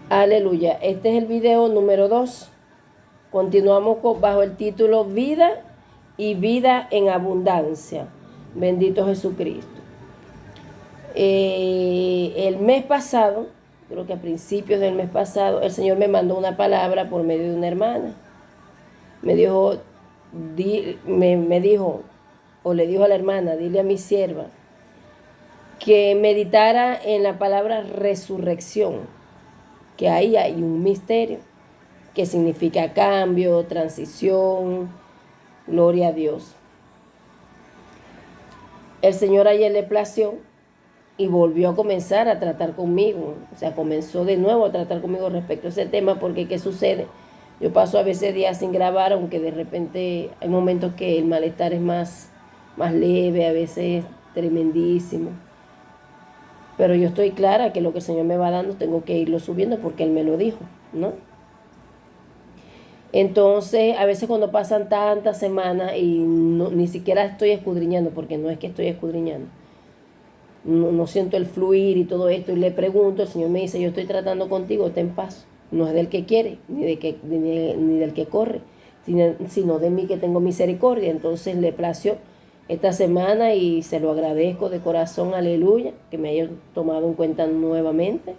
Aleluya. Este es el video número 2. Continuamos bajo el título Vida y vida en abundancia. Bendito Jesucristo. El mes pasado, creo que a principios del mes pasado, el Señor me mandó una palabra por medio de una hermana. Me dijo, o le dijo a la hermana, dile a mi sierva, que meditara en la palabra resurrección, que ahí hay un misterio, que significa cambio, transición, gloria a Dios. El Señor ayer le plació y volvió a comenzar a tratar conmigo, o sea, comenzó de nuevo a tratar conmigo respecto a ese tema, porque ¿qué sucede? Yo paso a veces días sin grabar, aunque de repente hay momentos que el malestar es más leve, a veces tremendísimo. Pero yo estoy clara que lo que el Señor me va dando tengo que irlo subiendo porque Él me lo dijo, ¿no? Entonces, a veces cuando pasan tantas semanas y ni siquiera estoy escudriñando, porque no es que estoy escudriñando, no siento el fluir y todo esto, y le pregunto, el Señor me dice, yo estoy tratando contigo, ten paz. No es del que quiere, ni del que corre, sino de mí que tengo misericordia. Entonces le plació esta semana y se lo agradezco de corazón, aleluya, que me haya tomado en cuenta nuevamente.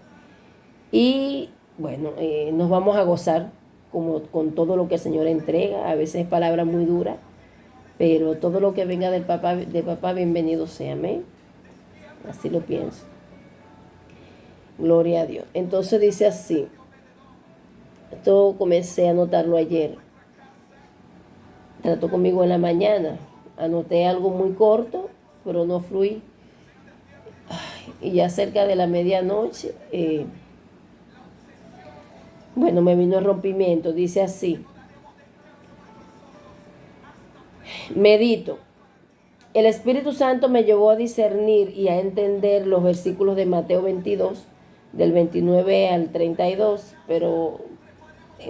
Y bueno, nos vamos a gozar como con todo lo que el Señor entrega. A veces es palabra muy dura, pero todo lo que venga del papá, bienvenido sea, amén. Así lo pienso. Gloria a Dios. Entonces dice así. Esto comencé a anotarlo ayer. Trató conmigo en la mañana. Anoté algo muy corto, pero no fluí. Y ya cerca de la medianoche, bueno, me vino el rompimiento. Dice así. Medito. El Espíritu Santo me llevó a discernir y a entender los versículos de Mateo 22, del 29 al 32, pero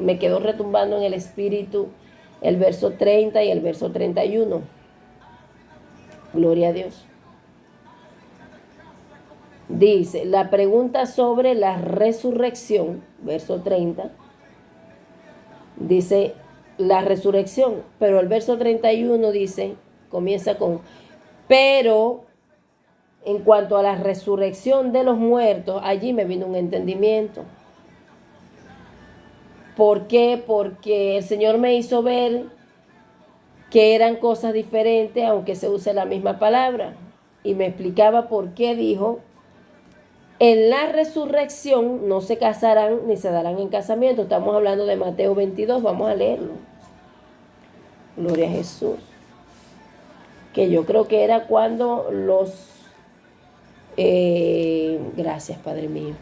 me quedó retumbando en el Espíritu el verso 30 y el verso 31. Gloria a Dios. Dice, la pregunta sobre la resurrección, verso 30, dice la resurrección, pero el verso 31 dice, comienza con, pero en cuanto a la resurrección de los muertos, allí me vino un entendimiento. ¿Por qué? Porque el Señor me hizo ver que eran cosas diferentes, aunque se use la misma palabra. Y me explicaba por qué dijo, en la resurrección no se casarán ni se darán en casamiento. Estamos hablando de Mateo 22, vamos a leerlo. Gloria a Jesús. Que yo creo que era cuando los... gracias, Padre mío.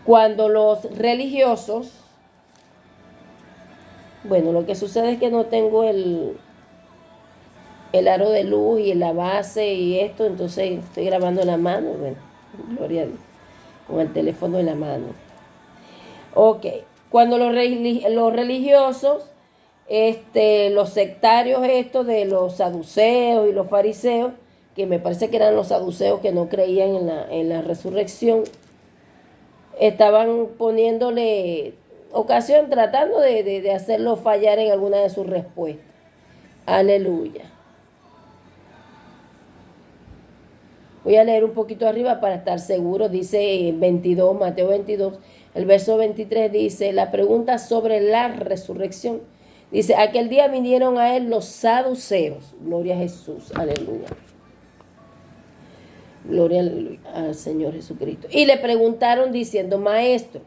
Cuando los religiosos... Bueno, lo que sucede es que no tengo el aro de luz y la base y esto, entonces estoy grabando en la mano, bueno, gloria a Dios, con el teléfono en la mano. Ok, cuando los religiosos, los sectarios estos de los saduceos y los fariseos, que me parece que eran los saduceos que no creían en la resurrección, estaban poniéndole ocasión, tratando de hacerlo fallar en alguna de sus respuestas. Aleluya. Voy a leer un poquito arriba para estar seguro. Dice 22, Mateo 22, el verso 23 dice, la pregunta sobre la resurrección. Dice, aquel día vinieron a él los saduceos. Gloria a Jesús, aleluya. Gloria al Señor Jesucristo. Y le preguntaron diciendo, maestro,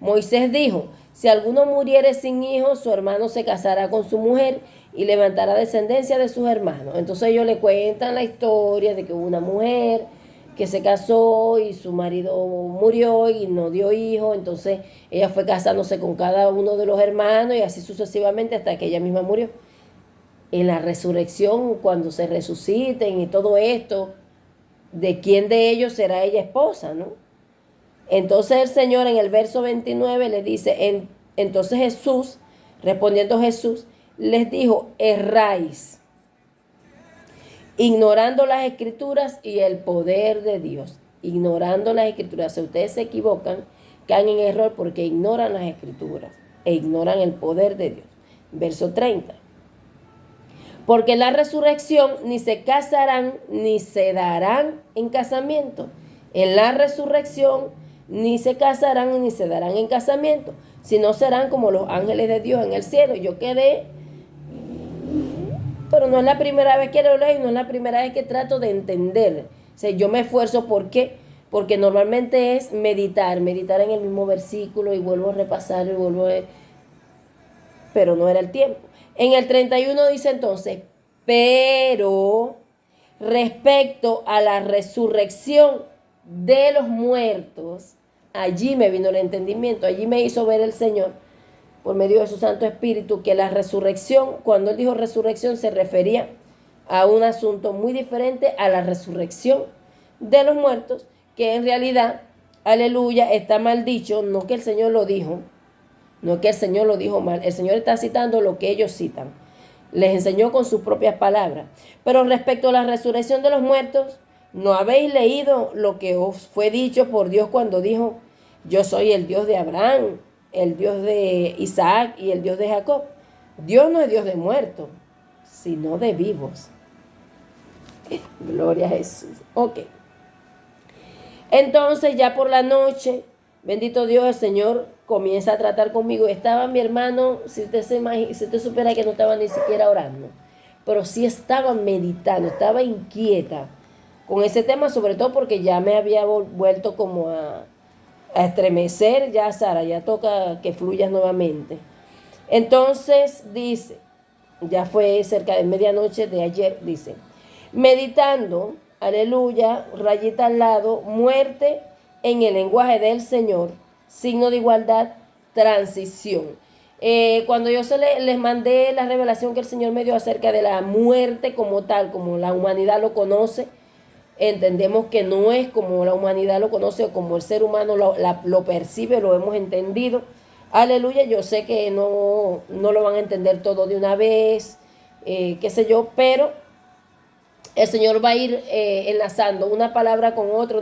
Moisés dijo, si alguno muriere sin hijos, su hermano se casará con su mujer y levantará descendencia de sus hermanos. Entonces ellos le cuentan la historia de que hubo una mujer que se casó y su marido murió y no dio hijos. Entonces ella fue casándose con cada uno de los hermanos y así sucesivamente hasta que ella misma murió. En la resurrección, cuando se resuciten y todo esto, ¿de quién de ellos será ella esposa, no? Entonces el Señor en el verso 29 les dice, entonces Jesús, respondiendo Jesús, les dijo, erráis, ignorando las escrituras y el poder de Dios. Ignorando las escrituras. Si ustedes se equivocan caen en error porque ignoran las escrituras e ignoran el poder de Dios. Verso 30. Porque en la resurrección ni se casarán ni se darán en casamiento. En la resurrección ni se casarán ni se darán en casamiento, sino serán como los ángeles de Dios en el cielo. Yo quedé, pero no es la primera vez que lo leo, no es la primera vez que trato de entender. O sea, yo me esfuerzo, ¿por qué? Porque normalmente es meditar en el mismo versículo y vuelvo a repasar y pero no era el tiempo. En el 31 dice entonces, pero respecto a la resurrección de los muertos, allí me vino el entendimiento, allí me hizo ver el Señor, por medio de su Santo Espíritu, que la resurrección, cuando él dijo resurrección, se refería a un asunto muy diferente a la resurrección de los muertos, que en realidad, aleluya, está mal dicho, no que el Señor lo dijo, no que el Señor lo dijo mal, el Señor está citando lo que ellos citan, les enseñó con sus propias palabras. Pero respecto a la resurrección de los muertos, ¿no habéis leído lo que os fue dicho por Dios cuando dijo, yo soy el Dios de Abraham, el Dios de Isaac y el Dios de Jacob? Dios no es Dios de muertos, sino de vivos. Gloria a Jesús. Ok. Entonces ya por la noche, bendito Dios, el Señor comienza a tratar conmigo. Estaba mi hermano, si usted supiera que no estaba ni siquiera orando, pero sí estaba meditando, estaba inquieta con ese tema, sobre todo porque ya me había vuelto como a estremecer. Ya, Sara, ya toca que fluyas nuevamente. Entonces dice, ya fue cerca de medianoche de ayer, dice, meditando, aleluya, rayita al lado, muerte en el lenguaje del Señor, signo de igualdad, transición. Cuando yo les mandé la revelación que el Señor me dio acerca de la muerte como tal, como la humanidad lo conoce, entendemos que no es como la humanidad lo conoce o como el ser humano lo percibe, lo hemos entendido. Aleluya, yo sé que no lo van a entender todo de una vez, qué sé yo, pero el Señor va a ir enlazando una palabra con otra,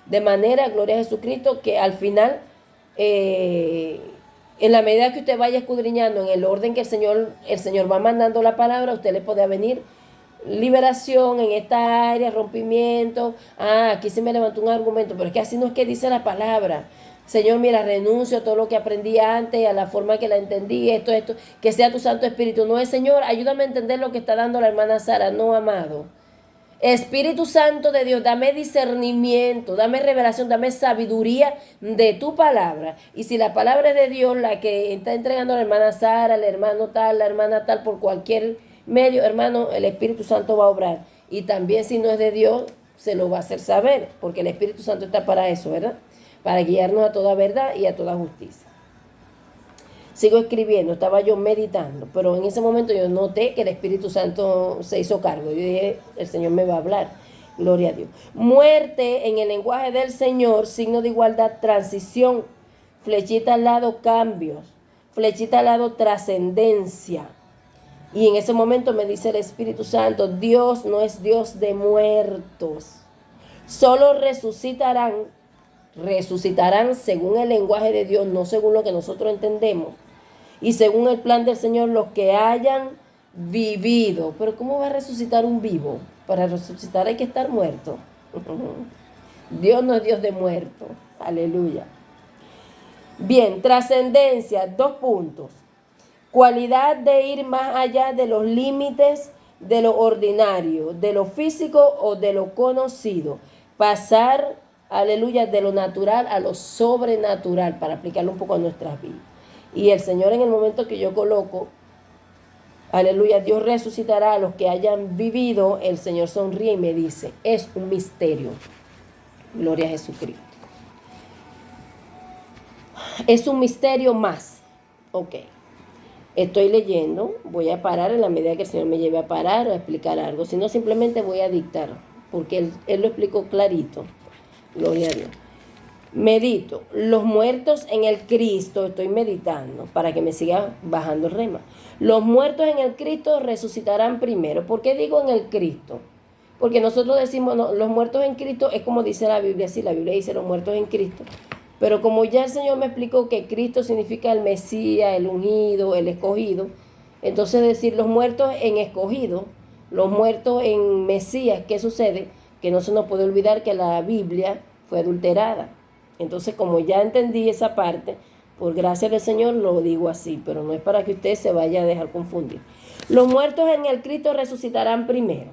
de manera, gloria a Jesucristo, que al final, en la medida que usted vaya escudriñando en el orden que el Señor va mandando la palabra, usted le puede venir liberación en esta área, rompimiento. Aquí se me levantó un argumento, pero es que así no es que dice la palabra. Señor, mira, renuncio a todo lo que aprendí antes, a la forma que la entendí, esto, que sea tu Santo Espíritu. No es, Señor, ayúdame a entender lo que está dando la hermana Sara. No, amado. Espíritu Santo de Dios, dame discernimiento, dame revelación, dame sabiduría de tu palabra. Y si la palabra es de Dios, la que está entregando a la hermana Sara, el hermano tal, la hermana tal, por cualquier medio, hermano, el Espíritu Santo va a obrar. Y también si no es de Dios, se lo va a hacer saber, porque el Espíritu Santo está para eso, ¿verdad? Para guiarnos a toda verdad y a toda justicia. Sigo escribiendo, estaba yo meditando, pero en ese momento yo noté que el Espíritu Santo se hizo cargo. Yo dije, el Señor me va a hablar. Gloria a Dios. Muerte en el lenguaje del Señor, signo de igualdad, transición. Flechita al lado, cambios. Flechita al lado, trascendencia. Y en ese momento me dice el Espíritu Santo, Dios no es Dios de muertos. Solo resucitarán según el lenguaje de Dios, no según lo que nosotros entendemos. Y según el plan del Señor, los que hayan vivido. Pero ¿cómo va a resucitar un vivo? Para resucitar hay que estar muerto. Dios no es Dios de muertos. Aleluya. Bien, trascendencia, 2 puntos. Cualidad de ir más allá de los límites de lo ordinario, de lo físico o de lo conocido. Pasar, aleluya, de lo natural a lo sobrenatural, para aplicarlo un poco a nuestras vidas. Y el Señor, en el momento que yo coloco, aleluya, Dios resucitará a los que hayan vivido, el Señor sonríe y me dice, es un misterio. Gloria a Jesucristo. Es un misterio más. Ok. Estoy leyendo, voy a parar en la medida que el Señor me lleve a parar o a explicar algo. Si no, simplemente voy a dictar, porque Él lo explicó clarito. Gloria a Dios. Medito, los muertos en el Cristo, estoy meditando para que me siga bajando el rema. Los muertos en el Cristo resucitarán primero. ¿Por qué digo en el Cristo? Porque nosotros decimos, no, los muertos en Cristo es como dice la Biblia, sí, la Biblia dice los muertos en Cristo. Pero como ya el Señor me explicó que Cristo significa el Mesías, el ungido, el escogido, entonces decir los muertos en escogido, los muertos en Mesías, ¿qué sucede? Que no se nos puede olvidar que la Biblia fue adulterada. Entonces, como ya entendí esa parte, por gracia del Señor lo digo así, pero no es para que usted se vaya a dejar confundir. Los muertos en el Cristo resucitarán primero.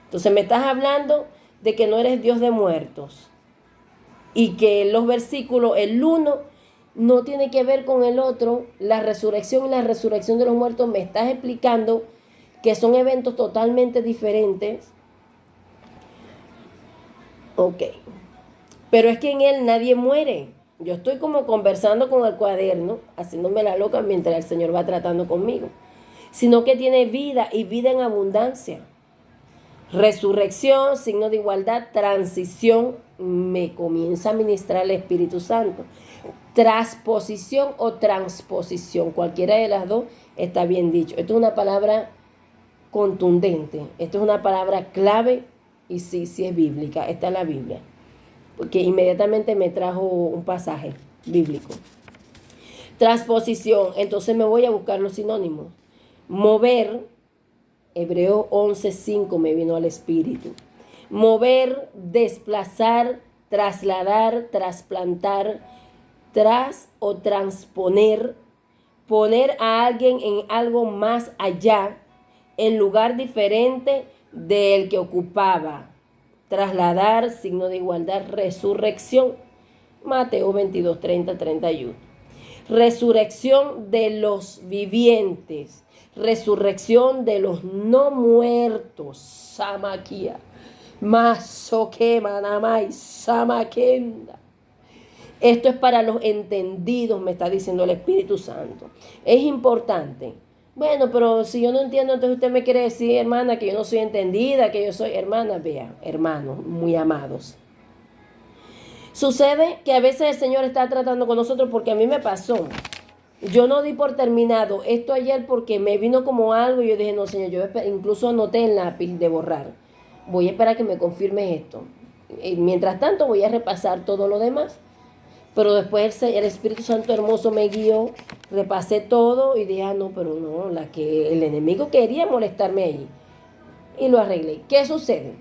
Entonces me estás hablando de que no eres Dios de muertos y que los versículos, el uno no tiene que ver con el otro. La resurrección y la resurrección de los muertos me estás explicando que son eventos totalmente diferentes. Ok. Pero es que en él nadie muere. Yo estoy como conversando con el cuaderno, haciéndome la loca mientras el Señor va tratando conmigo. Sino que tiene vida y vida en abundancia. Resurrección, signo de igualdad, transición, me comienza a ministrar el Espíritu Santo. Transposición o transposición, cualquiera de las dos está bien dicho. Esto es una palabra contundente, esto es una palabra clave y sí es bíblica, está en la Biblia. Porque inmediatamente me trajo un pasaje bíblico. Transposición, entonces me voy a buscar los sinónimos. Mover, Hebreos 11:5 me vino al espíritu. Mover, desplazar, trasladar, trasplantar, tras o transponer, poner a alguien en algo más allá, en lugar diferente del que ocupaba. Trasladar, signo de igualdad, resurrección. Mateo 22:30-31. Resurrección de los vivientes. Resurrección de los no muertos. Samaquia. Masoquemanamai. Samaquenda. Esto es para los entendidos, me está diciendo el Espíritu Santo. Es importante. Bueno, pero si yo no entiendo, entonces usted me quiere decir, hermana, que yo no soy entendida, que yo soy hermana. Vea, hermanos, muy amados. Sucede que a veces el Señor está tratando con nosotros porque a mí me pasó. Yo no di por terminado esto ayer porque me vino como algo y yo dije, no, Señor, yo incluso anoté en lápiz de borrar. Voy a esperar a que me confirme esto. Y mientras tanto voy a repasar todo lo demás. Pero después el Espíritu Santo hermoso me guió, repasé todo y dije, no, pero no, la que el enemigo quería molestarme allí. Y lo arreglé. ¿Qué sucede?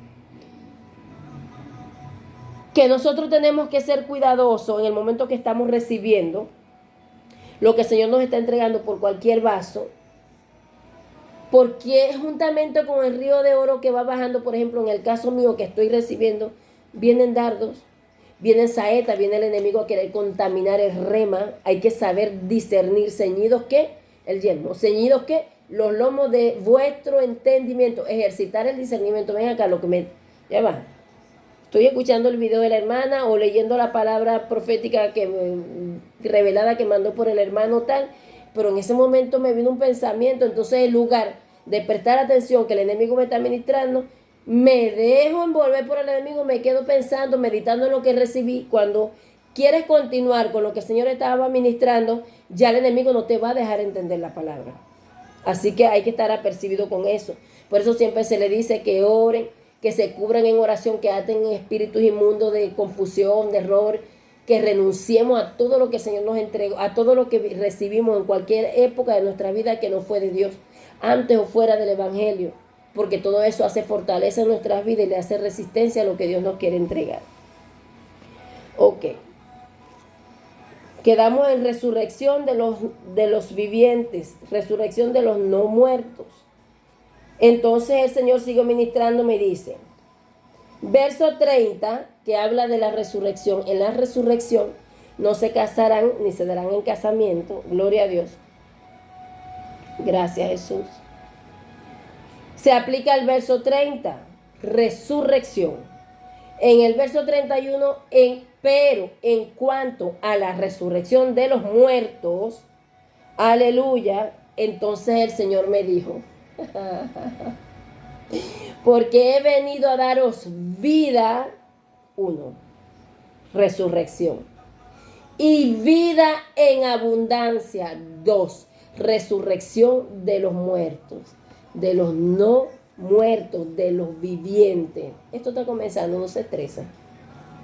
Que nosotros tenemos que ser cuidadosos en el momento que estamos recibiendo lo que el Señor nos está entregando por cualquier vaso, porque juntamente con el río de oro que va bajando, por ejemplo, en el caso mío que estoy recibiendo, vienen dardos, vienen saetas, viene el enemigo a querer contaminar el rema. Hay que saber discernir. ¿Ceñidos qué? El yelmo. ¿Ceñidos qué? Los lomos de vuestro entendimiento. Ejercitar el discernimiento. Ven acá, lo que me... Ya va. Estoy escuchando el video de la hermana o leyendo la palabra profética revelada que mandó por el hermano tal, pero en ese momento me vino un pensamiento. Entonces, en lugar de prestar atención que el enemigo me está ministrando, me dejo envolver por el enemigo, me quedo pensando, meditando en lo que recibí. Cuando quieres continuar con lo que el Señor estaba ministrando, ya el enemigo no te va a dejar entender la palabra. Así que hay que estar apercibido con eso. Por eso siempre se le dice que oren, que se cubran en oración, que aten espíritus inmundos de confusión, de error, que renunciemos a todo lo que el Señor nos entregó, a todo lo que recibimos en cualquier época de nuestra vida que no fue de Dios, antes o fuera del Evangelio, porque todo eso hace fortaleza en nuestras vidas y le hace resistencia a lo que Dios nos quiere entregar. Ok. Quedamos en resurrección de los vivientes, resurrección de los no muertos. Entonces el Señor sigue ministrando, me dice, verso 30, que habla de la resurrección. En la resurrección no se casarán ni se darán en casamiento. Gloria a Dios. Gracias, Jesús. Se aplica el verso 30, resurrección. En el verso 31, pero en cuanto a la resurrección de los muertos, aleluya, entonces el Señor me dijo, porque he venido a daros vida, 1, resurrección, y vida en abundancia, 2, resurrección de los muertos, de los no muertos, de los vivientes. Esto está comenzando, no se estresa,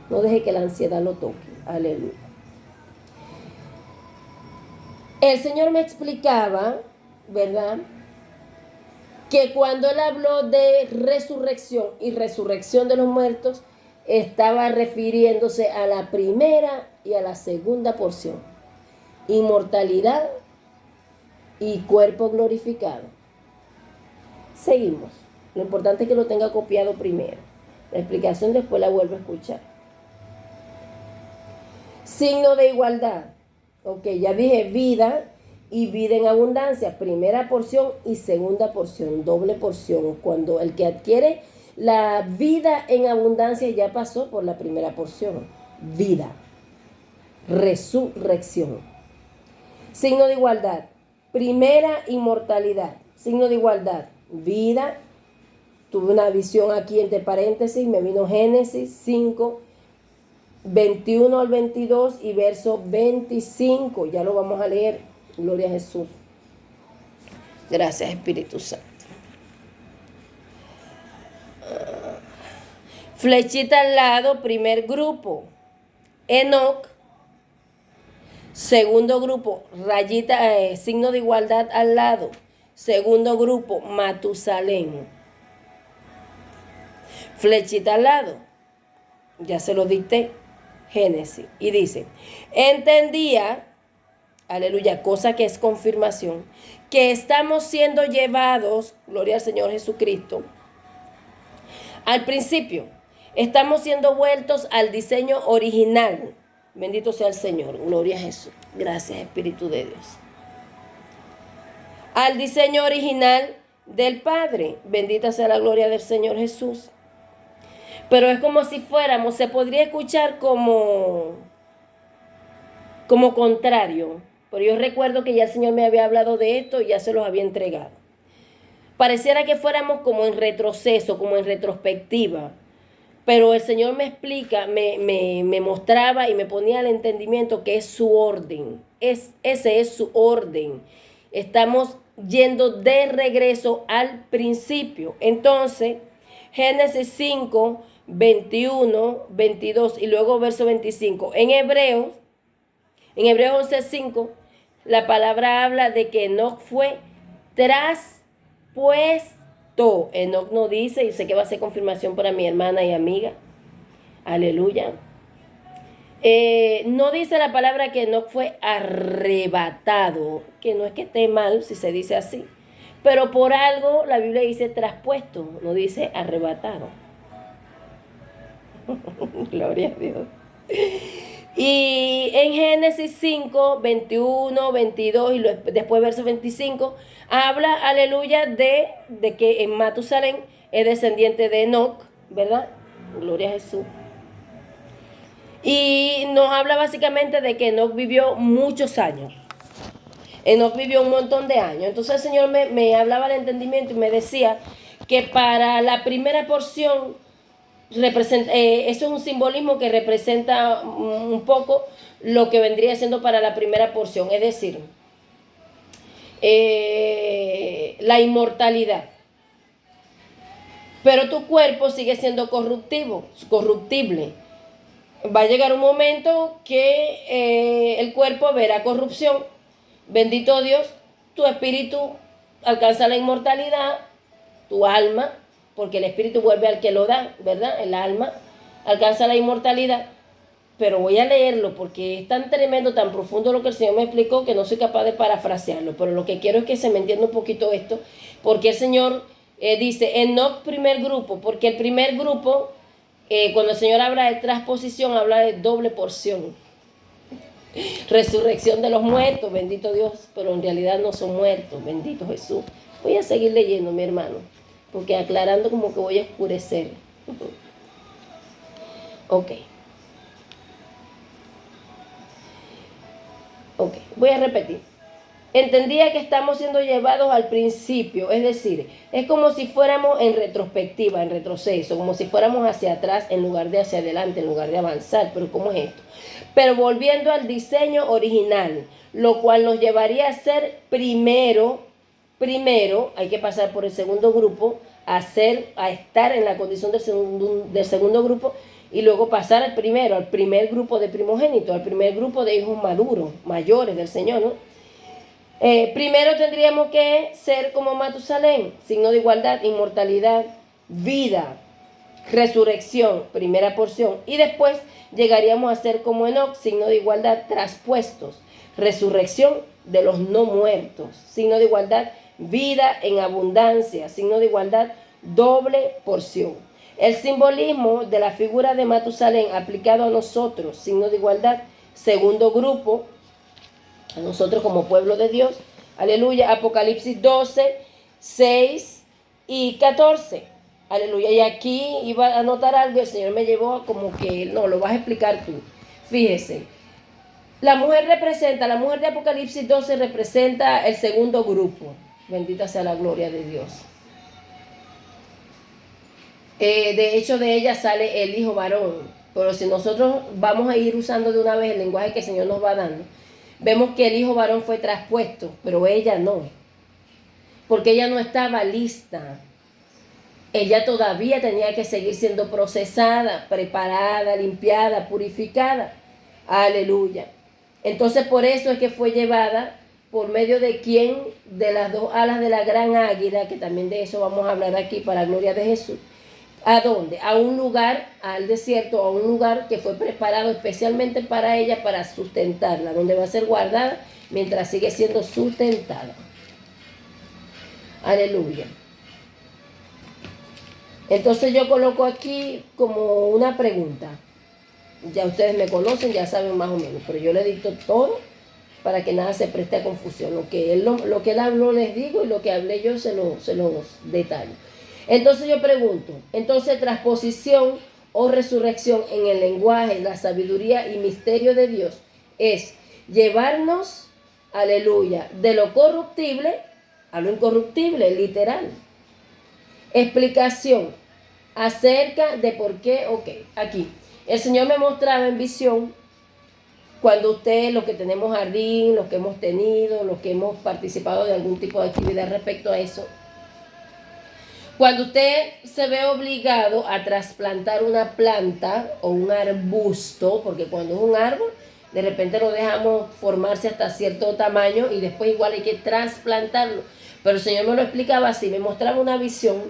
no deje que la ansiedad lo toque, aleluya. El Señor me explicaba, ¿verdad?, que cuando Él habló de resurrección y resurrección de los muertos, estaba refiriéndose a la primera y a la segunda porción. Inmortalidad y cuerpo glorificado. Seguimos. Lo importante es que lo tenga copiado primero. La explicación después la vuelvo a escuchar. Signo de igualdad. Ok, ya dije vida y vida en abundancia. Primera porción y segunda porción, doble porción. Cuando el que adquiere la vida en abundancia ya pasó por la primera porción. Vida. Resurrección. Signo de igualdad. Primera inmortalidad. Signo de igualdad. Vida. Tuve una visión aquí entre paréntesis. Me vino Génesis 5, 21 al 22 y verso 25. Ya lo vamos a leer. Gloria a Jesús. Gracias, Espíritu Santo. Flechita al lado, primer grupo. Enoc. Segundo grupo, rayita, signo de igualdad al lado. Segundo grupo, Matusalén. Flechita al lado. Ya se lo dicté. Génesis. Y dice, entendía, aleluya, cosa que es confirmación, que estamos siendo llevados, gloria al Señor Jesucristo, al principio, estamos siendo vueltos al diseño original. Bendito sea el Señor, gloria a Jesús. Gracias, Espíritu de Dios. Al diseño original del Padre. Bendita sea la gloria del Señor Jesús. Pero es como si fuéramos, se podría escuchar como contrario. Pero yo recuerdo que ya el Señor me había hablado de esto y ya se los había entregado. Pareciera que fuéramos como en retroceso, como en retrospectiva. Pero el Señor me explica, me mostraba y me ponía al entendimiento que es su orden. Ese es su orden. Estamos yendo de regreso al principio. Entonces, Génesis 5, 21, 22 y luego verso 25. En Hebreos 11:5, la palabra habla de que Enoc fue traspuesto. Enoc no dice, y sé que va a ser confirmación para mi hermana y amiga. Aleluya. No dice la palabra que Enoc fue arrebatado, que no es que esté mal si se dice así, pero por algo la Biblia dice traspuesto, no dice arrebatado. Gloria a Dios. Y en Génesis 5, 21, 22 y después verso 25, habla, aleluya, de que en Matusalén es descendiente de Enoc, ¿verdad? Gloria a Jesús. Y nos habla básicamente de que Enoc vivió muchos años. Enoc vivió un montón de años. Entonces el Señor me hablaba al entendimiento y me decía que para la primera porción, eso es un simbolismo que representa un poco lo que vendría siendo para la primera porción, es decir, la inmortalidad. Pero tu cuerpo sigue siendo corruptible. Va a llegar un momento que el cuerpo verá corrupción. Bendito Dios, tu espíritu alcanza la inmortalidad, tu alma, porque el espíritu vuelve al que lo da, ¿verdad? El alma alcanza la inmortalidad. Pero voy a leerlo porque es tan tremendo, tan profundo lo que el Señor me explicó que no soy capaz de parafrasearlo. Pero lo que quiero es que se me entienda un poquito esto, porque el Señor dice, Enoc primer grupo, porque el primer grupo, cuando el Señor habla de transposición, habla de doble porción. Resurrección de los muertos, bendito Dios, pero en realidad no son muertos, bendito Jesús. Voy a seguir leyendo, mi hermano, porque aclarando como que voy a oscurecer. Ok, voy a repetir. Entendía que estamos siendo llevados al principio, es decir, es como si fuéramos en retrospectiva, en retroceso, como si fuéramos hacia atrás en lugar de hacia adelante, en lugar de avanzar. Pero ¿cómo es esto? Pero volviendo al diseño original, lo cual nos llevaría a ser primero hay que pasar por el segundo grupo, a estar en la condición del segundo grupo y luego pasar al primer grupo de primogénitos, al primer grupo de hijos maduros, mayores del Señor, ¿no? Primero tendríamos que ser como Matusalén, signo de igualdad, inmortalidad, vida, resurrección, primera porción. Y después llegaríamos a ser como Enoc, signo de igualdad, traspuestos, resurrección de los no muertos, signo de igualdad, vida en abundancia, signo de igualdad, doble porción. El simbolismo de la figura de Matusalén aplicado a nosotros, signo de igualdad, segundo grupo, a nosotros como pueblo de Dios. Aleluya. Apocalipsis 12, 6 y 14. Aleluya. Y aquí iba a anotar algo, el Señor me llevó como que, no, lo vas a explicar tú. Fíjese. La mujer de Apocalipsis 12 representa el segundo grupo. Bendita sea la gloria de Dios. De hecho, de ella sale el hijo varón. Pero si nosotros vamos a ir usando de una vez el lenguaje que el Señor nos va dando, vemos que el hijo varón fue traspuesto, pero ella no, porque ella no estaba lista. Ella todavía tenía que seguir siendo procesada, preparada, limpiada, purificada. Aleluya. Entonces por eso es que fue llevada por medio de quién, de las dos alas de la gran águila, que también de eso vamos a hablar aquí para la gloria de Jesús. ¿A dónde? A un lugar, al desierto, a un lugar que fue preparado especialmente para ella, para sustentarla, donde va a ser guardada mientras sigue siendo sustentada. Aleluya. Entonces yo coloco aquí como una pregunta. Ya ustedes me conocen, ya saben más o menos, pero yo le dicto todo para que nada se preste a confusión. Lo que él habló les digo, y lo que hablé yo se los detallo. Entonces yo pregunto, entonces transposición o resurrección en el lenguaje, la sabiduría y misterio de Dios es llevarnos, aleluya, de lo corruptible a lo incorruptible, literal. Explicación acerca de por qué, aquí. El Señor me mostraba en visión cuando usted, los que tenemos jardín, los que hemos tenido, los que hemos participado de algún tipo de actividad respecto a eso, cuando usted se ve obligado a trasplantar una planta o un arbusto, porque cuando es un árbol, de repente lo dejamos formarse hasta cierto tamaño y después igual hay que trasplantarlo. Pero el Señor me lo explicaba así, me mostraba una visión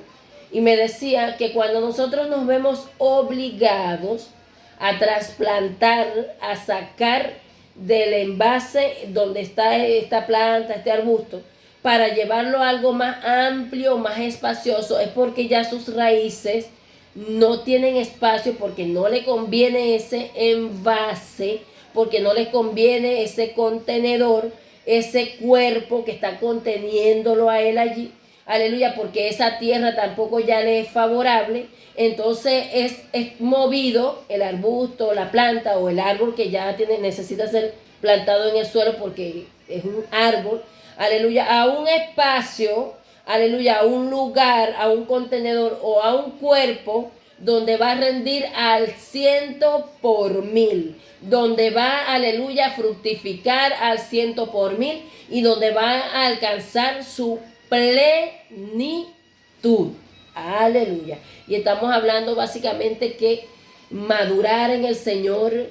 y me decía que cuando nosotros nos vemos obligados a trasplantar, a sacar del envase donde está esta planta, este arbusto, para llevarlo a algo más amplio, más espacioso, es porque ya sus raíces no tienen espacio, porque no le conviene ese envase, porque no le conviene ese contenedor, ese cuerpo que está conteniéndolo a él allí. Aleluya, porque esa tierra tampoco ya le es favorable. Entonces es movido el arbusto, la planta o el árbol que ya necesita ser plantado en el suelo porque es un árbol, aleluya, a un espacio, aleluya, a un lugar, a un contenedor o a un cuerpo donde va a rendir al 100 por 1000, donde va, aleluya, a fructificar al 100 por 1000 y donde va a alcanzar su plenitud. Aleluya. Y estamos hablando básicamente que madurar en el Señor,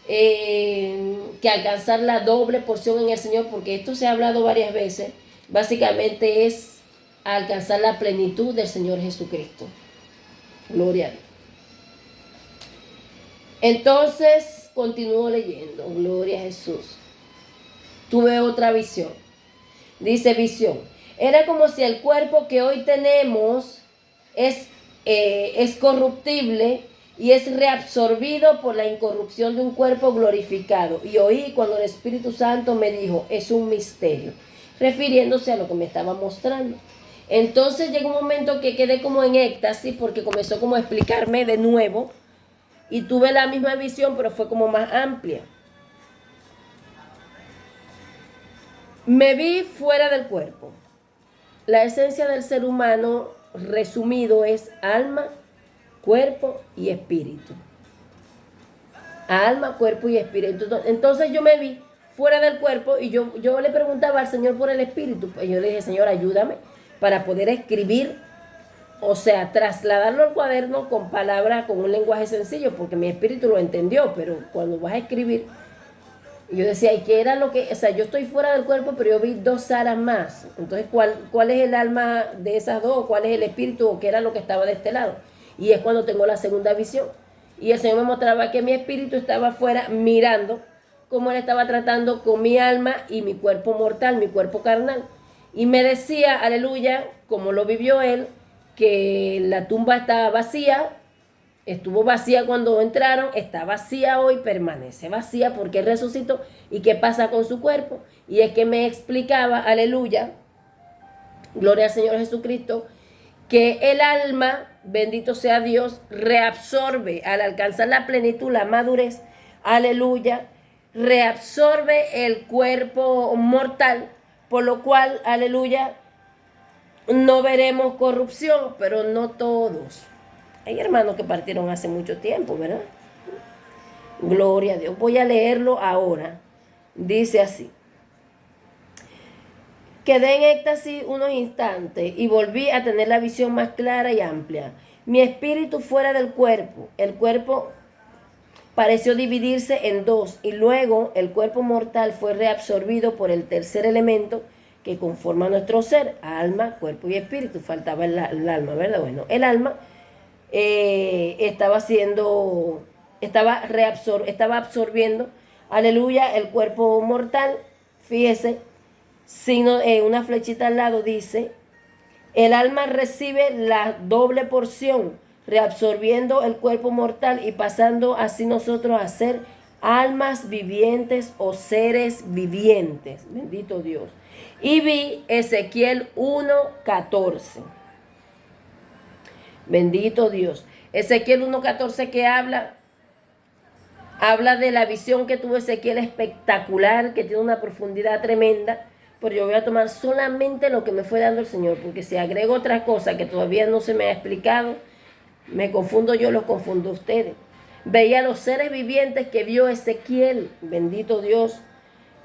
que alcanzar la doble porción en el Señor, porque esto se ha hablado varias veces, básicamente es alcanzar la plenitud del Señor Jesucristo. Gloria a Dios. Entonces, continúo leyendo. Gloria a Jesús. Tuve otra visión. Dice visión. Era como si el cuerpo que hoy tenemos es corruptible y es reabsorbido por la incorrupción de un cuerpo glorificado. Y oí cuando el Espíritu Santo me dijo, es un misterio, refiriéndose a lo que me estaba mostrando. Entonces llegó un momento que quedé como en éxtasis porque comenzó como a explicarme de nuevo y tuve la misma visión, pero fue como más amplia. Me vi fuera del cuerpo. La esencia del ser humano, resumido, es alma, cuerpo y espíritu. Alma, cuerpo y espíritu. Entonces yo me vi fuera del cuerpo y yo le preguntaba al Señor por el espíritu. Pues yo le dije, Señor, ayúdame para poder escribir, o sea, trasladarlo al cuaderno con palabras, con un lenguaje sencillo, porque mi espíritu lo entendió, pero cuando vas a escribir, Y yo decía, ¿y qué era lo que? O sea, yo estoy fuera del cuerpo, pero yo vi dos alas más. Entonces, ¿cuál es el alma de esas dos? ¿Cuál es el espíritu? ¿O qué era lo que estaba de este lado? Y es cuando tengo la segunda visión. Y el Señor me mostraba que mi espíritu estaba afuera mirando cómo Él estaba tratando con mi alma y mi cuerpo mortal, mi cuerpo carnal. Y me decía, aleluya, como lo vivió Él, que la tumba estaba vacía. Estuvo vacía cuando entraron, está vacía hoy, permanece vacía porque Él resucitó. ¿Y qué pasa con su cuerpo? Y es que me explicaba, aleluya, gloria al Señor Jesucristo, que el alma, bendito sea Dios, reabsorbe al alcanzar la plenitud, la madurez, aleluya, reabsorbe el cuerpo mortal, por lo cual, aleluya, no veremos corrupción, pero no todos. Hay hermanos que partieron hace mucho tiempo, ¿verdad? Gloria a Dios. Voy a leerlo ahora. Dice así. Quedé en éxtasis unos instantes y volví a tener la visión más clara y amplia. Mi espíritu fuera del cuerpo. El cuerpo pareció dividirse en dos y luego el cuerpo mortal fue reabsorbido por el tercer elemento que conforma nuestro ser, alma, cuerpo y espíritu. Faltaba el alma, ¿verdad? Bueno, el alma estaba absorbiendo, aleluya, el cuerpo mortal. Fíjese, signo, una flechita al lado dice, el alma recibe la doble porción, reabsorbiendo el cuerpo mortal y pasando así nosotros a ser almas vivientes o seres vivientes. Bendito Dios. Y vi Ezequiel 1:14. Bendito Dios. Ezequiel 1:14 que habla de la visión que tuvo Ezequiel espectacular, que tiene una profundidad tremenda. Pero yo voy a tomar solamente lo que me fue dando el Señor, porque si agrego otra cosa que todavía no se me ha explicado, me confundo yo, los confundo a ustedes. Veía los seres vivientes que vio Ezequiel, bendito Dios,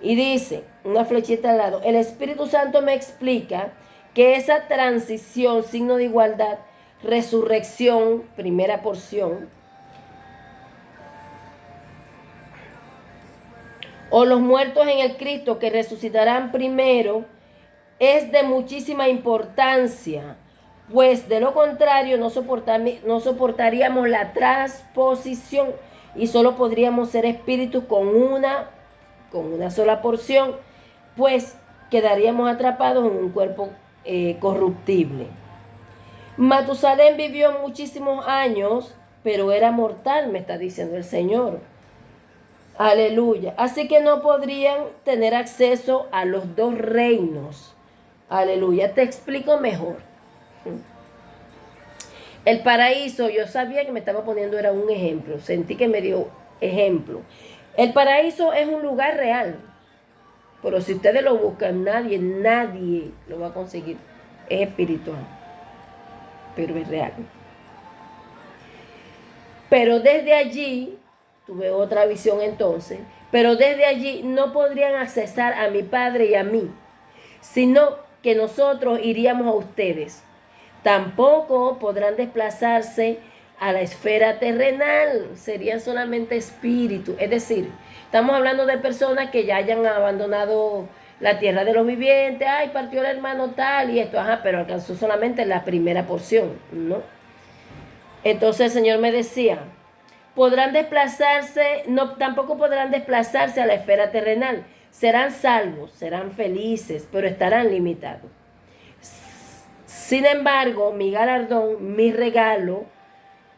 y dice, una flechita al lado, el Espíritu Santo me explica que esa transición, signo de igualdad, resurrección, primera porción, o los muertos en el Cristo que resucitarán primero, es de muchísima importancia, pues de lo contrario no soportaríamos la transposición y solo podríamos ser espíritus con una sola porción, pues quedaríamos atrapados en un cuerpo corruptible. Matusalén vivió muchísimos años, pero era mortal, me está diciendo el Señor. Aleluya. Así que no podrían tener acceso a los dos reinos. Aleluya. Te explico mejor. El paraíso, yo sabía que me estaba poniendo, era un ejemplo. Sentí que me dio ejemplo. El paraíso es un lugar real. Pero si ustedes lo buscan, nadie lo va a conseguir. Es espiritual. Pero es real. Pero desde allí, tuve otra visión entonces, pero desde allí no podrían accesar a mi Padre y a mí, sino que nosotros iríamos a ustedes. Tampoco podrán desplazarse a la esfera terrenal, serían solamente espíritus. Es decir, estamos hablando de personas que ya hayan abandonado la tierra de los vivientes. Ay, partió el hermano tal y esto, pero alcanzó solamente la primera porción, ¿no? Entonces el Señor me decía, tampoco podrán desplazarse a la esfera terrenal. Serán salvos, serán felices, pero estarán limitados. Sin embargo, mi galardón, mi regalo,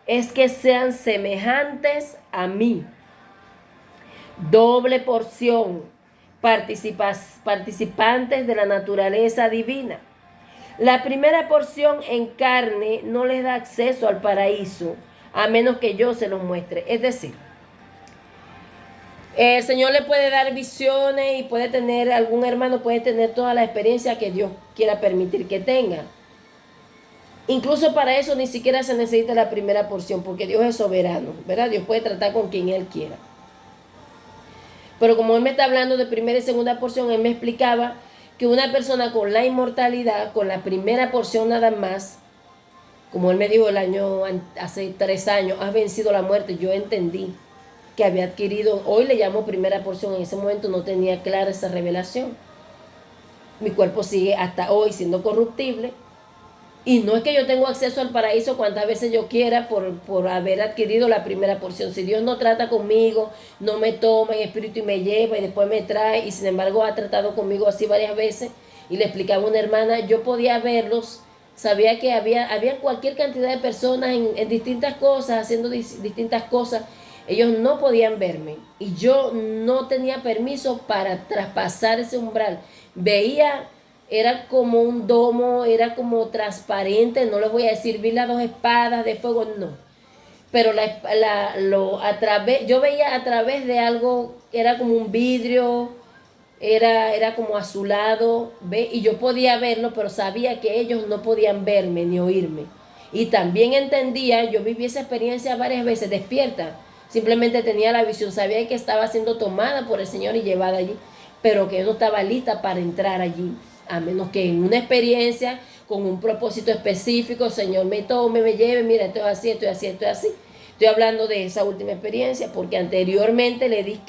es que sean semejantes a mí. Doble porción, participantes de la naturaleza divina. La primera porción en carne no les da acceso al paraíso, a menos que yo se los muestre. Es decir, el Señor le puede dar visiones y puede tener, algún hermano puede tener toda la experiencia que Dios quiera permitir que tenga. Incluso para eso ni siquiera se necesita la primera porción, porque Dios es soberano, ¿verdad? Dios puede tratar con quien Él quiera. Pero como Él me está hablando de primera y segunda porción, Él me explicaba que una persona con la inmortalidad, con la primera porción nada más, como Él me dijo hace 3 años, has vencido la muerte, yo entendí. que había adquirido, hoy le llamo primera porción, en ese momento no tenía clara esa revelación. Mi cuerpo sigue hasta hoy siendo corruptible. Y no es que yo tengo acceso al paraíso cuantas veces yo quiera por haber adquirido la primera porción. Si Dios no trata conmigo, no me toma en espíritu y me lleva y después me trae, y sin embargo ha tratado conmigo así varias veces, y le explicaba a una hermana, yo podía verlos, sabía que había cualquier cantidad de personas en distintas cosas, haciendo distintas cosas. Ellos no podían verme y yo no tenía permiso para traspasar ese umbral. Veía, era como un domo, era como transparente, no les voy a decir, vi las dos espadas de fuego, no. Pero yo veía a través de algo, era como un vidrio, era como azulado, ¿ve? Y yo podía verlo, pero sabía que ellos no podían verme ni oírme. Y también entendía, yo viví esa experiencia varias veces despierta. Simplemente tenía la visión, sabía que estaba siendo tomada por el Señor y llevada allí, pero que yo no estaba lista para entrar allí, a menos que en una experiencia con un propósito específico, el Señor me tome, me lleve, mira, estoy así, estoy así, estoy así. Estoy hablando de esa última experiencia, porque anteriormente les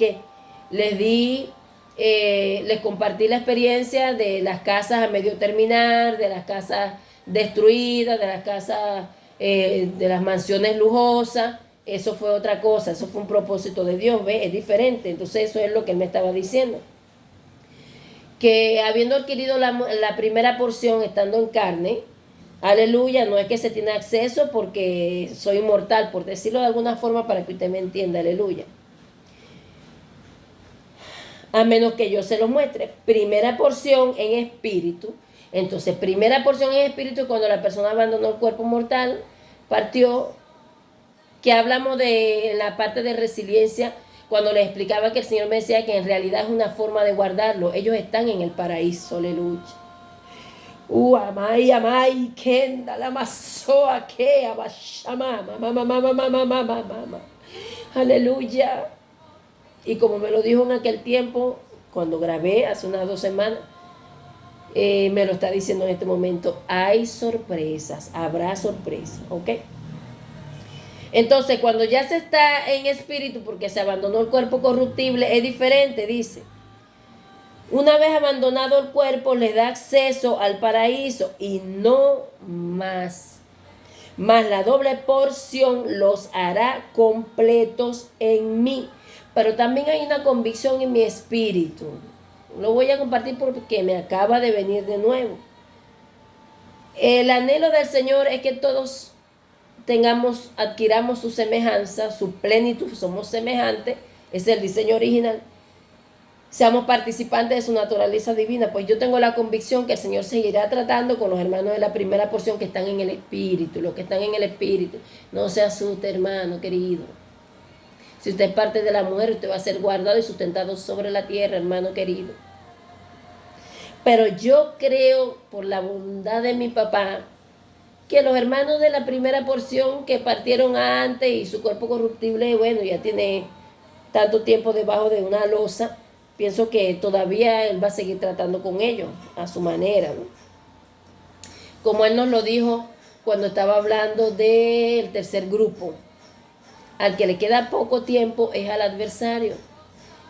compartí la experiencia de las casas a medio terminar, de las casas destruidas, de las casas, de las mansiones lujosas. Eso fue otra cosa, eso fue un propósito de Dios, ¿ve? Es diferente. Entonces eso es lo que él me estaba diciendo. Que habiendo adquirido la primera porción estando en carne, aleluya, no es que se tiene acceso porque soy inmortal, por decirlo de alguna forma para que usted me entienda, aleluya. A menos que yo se lo muestre. Primera porción en espíritu. Entonces, primera porción en espíritu, cuando la persona abandonó el cuerpo mortal, partió, que hablamos de la parte de resiliencia, cuando les explicaba que el Señor me decía que en realidad es una forma de guardarlo. Ellos están en el paraíso, aleluya. Amai, kenda, la masoa, que abashama, mamá. Aleluya. Y como me lo dijo en aquel tiempo, cuando grabé hace unas 2 semanas, me lo está diciendo en este momento. Hay sorpresas, habrá sorpresas, ¿ok? Entonces, cuando ya se está en espíritu, porque se abandonó el cuerpo corruptible, es diferente, dice. Una vez abandonado el cuerpo, les da acceso al paraíso y no más. Más la doble porción los hará completos en mí. Pero también hay una convicción en mi espíritu. Lo voy a compartir porque me acaba de venir de nuevo. El anhelo del Señor es que todos adquiramos su semejanza, su plenitud, somos semejantes, es el diseño original. Seamos participantes de su naturaleza divina. Pues yo tengo la convicción que el Señor seguirá tratando con los hermanos de la primera porción que están en el espíritu, los que están en el espíritu. No se asuste, hermano querido. Si usted es parte de la mujer, usted va a ser guardado y sustentado sobre la tierra, hermano querido. Pero yo creo, por la bondad de mi papá, que los hermanos de la primera porción que partieron antes y su cuerpo corruptible, bueno, ya tiene tanto tiempo debajo de una losa, pienso que todavía él va a seguir tratando con ellos a su manera, ¿no? Como él nos lo dijo cuando estaba hablando del tercer grupo. Al que le queda poco tiempo es al adversario.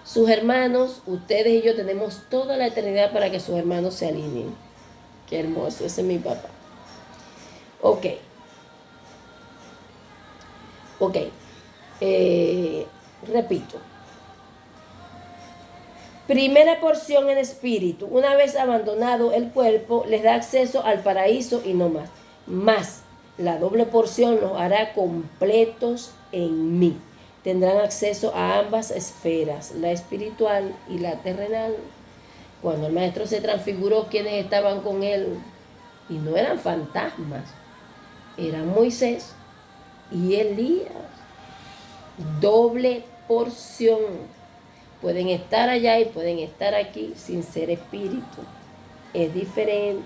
Sus hermanos, ustedes y yo tenemos toda la eternidad para que sus hermanos se alineen. Qué hermoso, ese es mi papá. Ok. Repito. Primera porción en espíritu. Una vez abandonado el cuerpo, les da acceso al paraíso y no más. Más la doble porción los hará completos en mí. Tendrán acceso a ambas esferas, la espiritual y la terrenal. Cuando el maestro se transfiguró, quienes estaban con él, y no eran fantasmas, eran Moisés y Elías. Doble porción. Pueden estar allá y pueden estar aquí sin ser espíritu. Es diferente.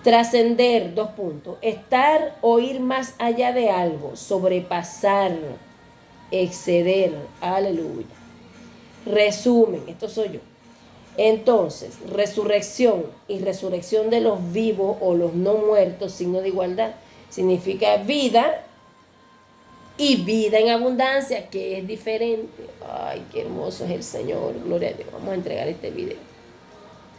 Trascender, 2 puntos. Estar o ir más allá de algo. Sobrepasar. Exceder. Aleluya. Resumen, esto soy yo. Entonces, resurrección y resurrección de los vivos o los no muertos, signo de igualdad, significa vida y vida en abundancia, que es diferente. Ay, qué hermoso es el Señor. Gloria a Dios. Vamos a entregar este video.